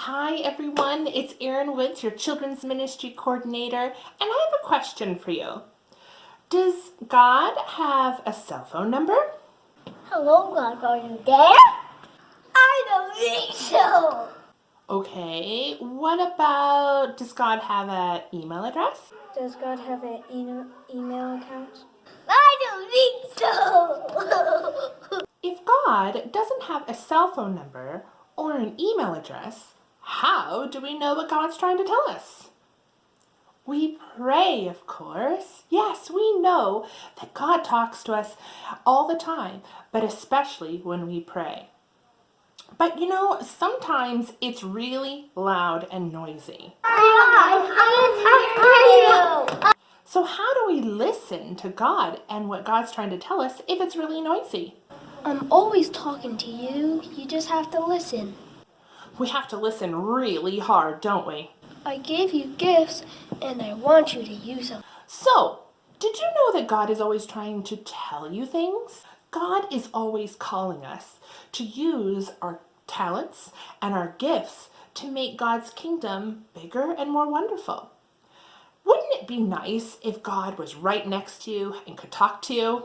Hi everyone, it's Erin Woods, your Children's Ministry Coordinator, and I have a question for you. Does God have a cell phone number? Hello, God, are you there? I don't think so. Okay, what about, does God have an email address? Does God have an email account? I don't think so. If God doesn't have a cell phone number or an email address, how do we know what God's trying to tell us? We pray, of course. Yes, we know that God talks to us all the time, but especially when we pray. But sometimes it's really loud and noisy. So how do we listen to God and what God's trying to tell us if it's really noisy? I'm always talking to you. You just have to listen. We have to listen really hard, don't we? I gave you gifts, and I want you to use them. So, did you know that God is always trying to tell you things? God is always calling us to use our talents and our gifts to make God's kingdom bigger and more wonderful. Wouldn't it be nice if God was right next to you and could talk to you?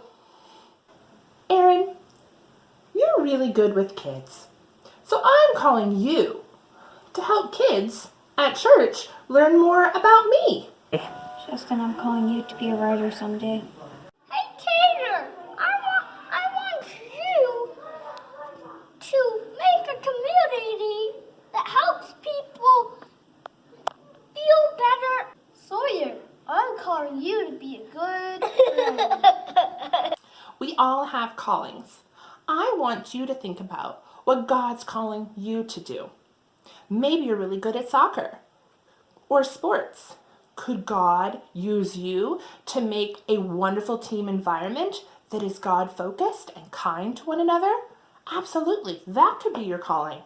Erin, you're really good with kids. So I'm calling you to help kids at church learn more about me. Justin, I'm calling you to be a writer someday. Hey, Tater, I want you to make a community that helps people feel better. Sawyer, I'm calling you to be a good friend. We all have callings. I want you to think about what God's calling you to do. Maybe you're really good at soccer or sports. Could God use you to make a wonderful team environment that is God-focused and kind to one another? Absolutely, that could be your calling.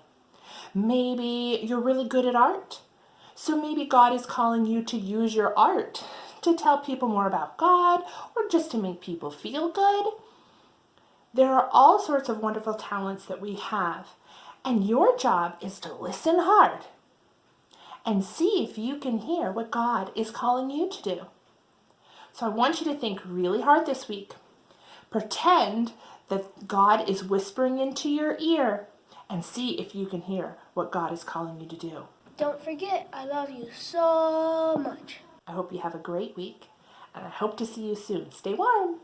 Maybe you're really good at art. So maybe God is calling you to use your art to tell people more about God or just to make people feel good. There are all sorts of wonderful talents that we have, and your job is to listen hard and see if you can hear what God is calling you to do. So I want you to think really hard this week. Pretend that God is whispering into your ear and see if you can hear what God is calling you to do. Don't forget, I love you so much. I hope you have a great week, and I hope to see you soon. Stay warm.